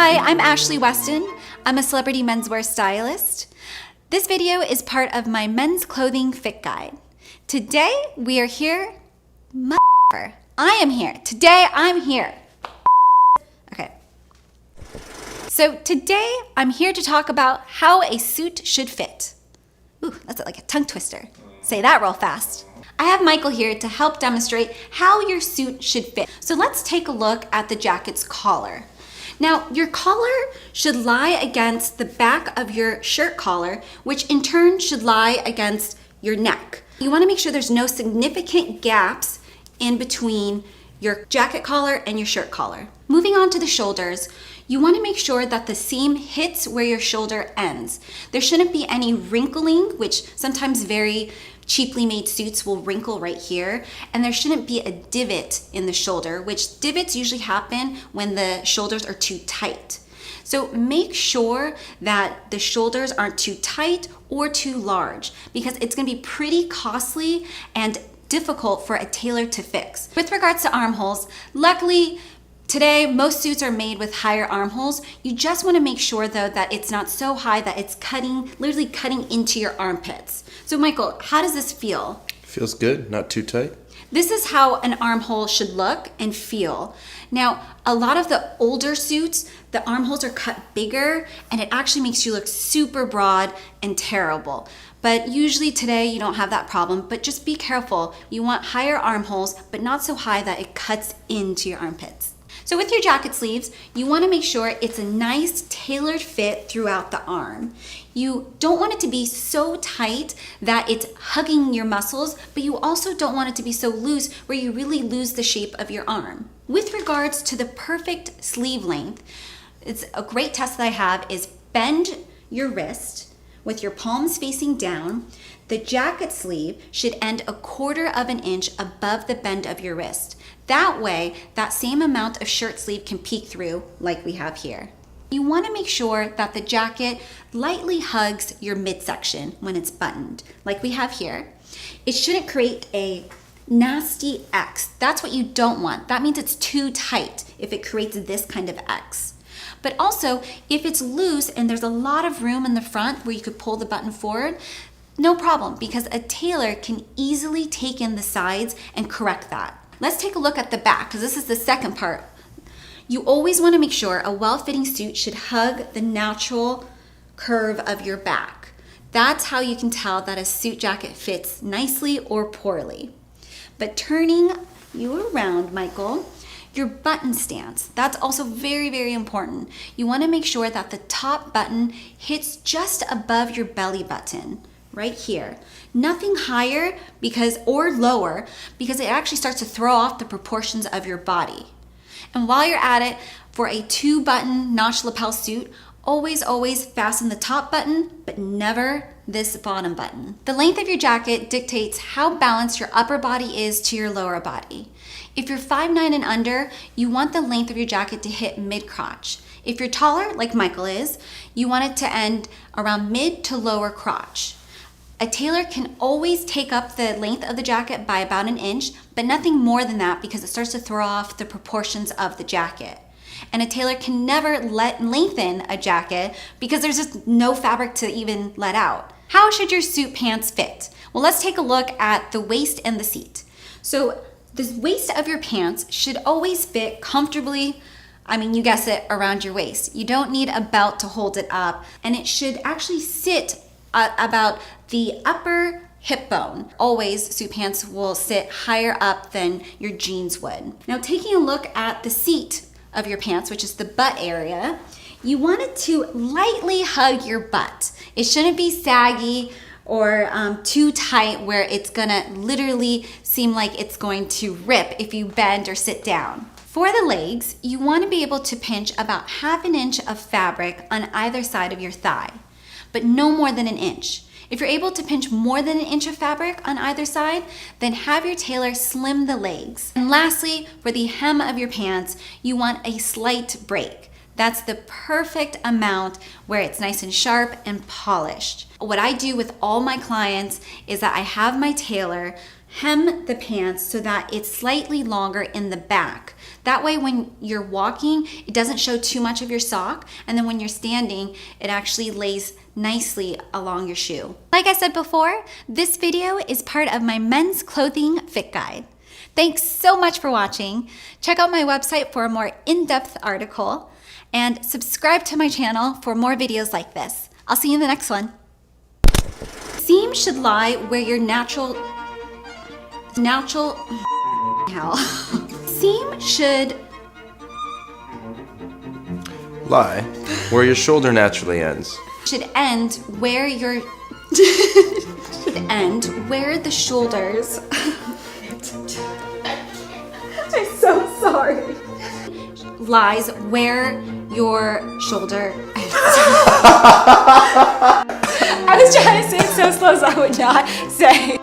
Hi, I'm Ashley Weston. I'm a celebrity menswear stylist. This video is part of my men's clothing fit guide. Today we are here. I am here. Today I'm here. Okay. So today I'm here to talk about how a suit should fit. Ooh, that's like a tongue twister. Say that real fast. I have Michael here to help demonstrate how your suit should fit. So let's take a look at the jacket's collar. Now, your collar should lie against the back of your shirt collar, which in turn should lie against your neck. You want to make sure there's no significant gaps in between your jacket collar and your shirt collar. Moving on to the shoulders, you want to make sure that the seam hits where your shoulder ends. There shouldn't be any wrinkling, which sometimes very cheaply made suits will wrinkle right here, and there shouldn't be a divot in the shoulder, which divots usually happen when the shoulders are too tight. So make sure that the shoulders aren't too tight or too large, because it's going to be pretty costly and difficult for a tailor to fix. With regards to armholes, luckily today most suits are made with higher armholes. You just want to make sure though that it's not so high that it's literally cutting into your armpits. So Michael, how does this feel? Feels good, not too tight. This is how an armhole should look and feel. Now, a lot of the older suits, the armholes are cut bigger and it actually makes you look super broad and terrible. But usually today you don't have that problem, but just be careful. You want higher armholes, but not so high that it cuts into your armpits. So with your jacket sleeves, you want to make sure it's a nice tailored fit throughout the arm. You don't want it to be so tight that it's hugging your muscles, but you also don't want it to be so loose where you really lose the shape of your arm. With regards to the perfect sleeve length, it's a great test that I have is bend your wrist with your palms facing down. The jacket sleeve should end 1/4 inch above the bend of your wrist. That way, that same amount of shirt sleeve can peek through like we have here. You want to make sure that the jacket lightly hugs your midsection when it's buttoned, like we have here. It shouldn't create a nasty X. That's what you don't want. That means it's too tight if it creates this kind of X. But also, if it's loose and there's a lot of room in the front where you could pull the button forward, no problem, because a tailor can easily take in the sides and correct that. Let's take a look at the back, because this is the second part. You always want to make sure a well-fitting suit should hug the natural curve of your back. That's how you can tell that a suit jacket fits nicely or poorly. But turning you around, Michael, your button stance, that's also very, very important. You want to make sure that the top button hits just above your belly button, right here. Nothing higher or lower, because it actually starts to throw off the proportions of your body. And while you're at it, for a 2-button notch lapel suit, always fasten the top button, but never this bottom button. The length of your jacket dictates how balanced your upper body is to your lower body. If you're 5'9" and under, you want the length of your jacket to hit mid-crotch. If you're taller, like Michael is, you want it to end around mid to lower crotch. A tailor can always take up the length of the jacket by about 1 inch, but nothing more than that because it starts to throw off the proportions of the jacket. And a tailor can never lengthen a jacket because there's just no fabric to even let out. How should your suit pants fit? Well, let's take a look at the waist and the seat. So the waist of your pants should always fit comfortably, you guess it, around your waist. You don't need a belt to hold it up, and it should actually sit about the upper hip bone. Always, suit pants will sit higher up than your jeans would. Now, taking a look at the seat of your pants, which is the butt area, you want it to lightly hug your butt. It shouldn't be saggy or too tight where it's gonna literally seem like it's going to rip if you bend or sit down. For the legs, you want to be able to pinch about 1/2 inch of fabric on either side of your thigh, but no more than 1 inch. If you're able to pinch more than 1 inch of fabric on either side, then have your tailor slim the legs. And lastly, for the hem of your pants, you want a slight break. That's the perfect amount where it's nice and sharp and polished. What I do with all my clients is that I have my tailor hem the pants so that it's slightly longer in the back. That way when you're walking, it doesn't show too much of your sock, and then when you're standing, it actually lays nicely along your shoe. Like I said before, this video is part of my men's clothing fit guide. Thanks so much for watching. Check out my website for a more in-depth article, and subscribe to my channel for more videos like this. I'll see you in the next one. Seam should lie where your natural hell. Seam should Lie where your shoulder naturally ends. end where your should end where the shoulders. I'm so sorry. Lies where your shoulder. I was trying to say it so slow so I would not say.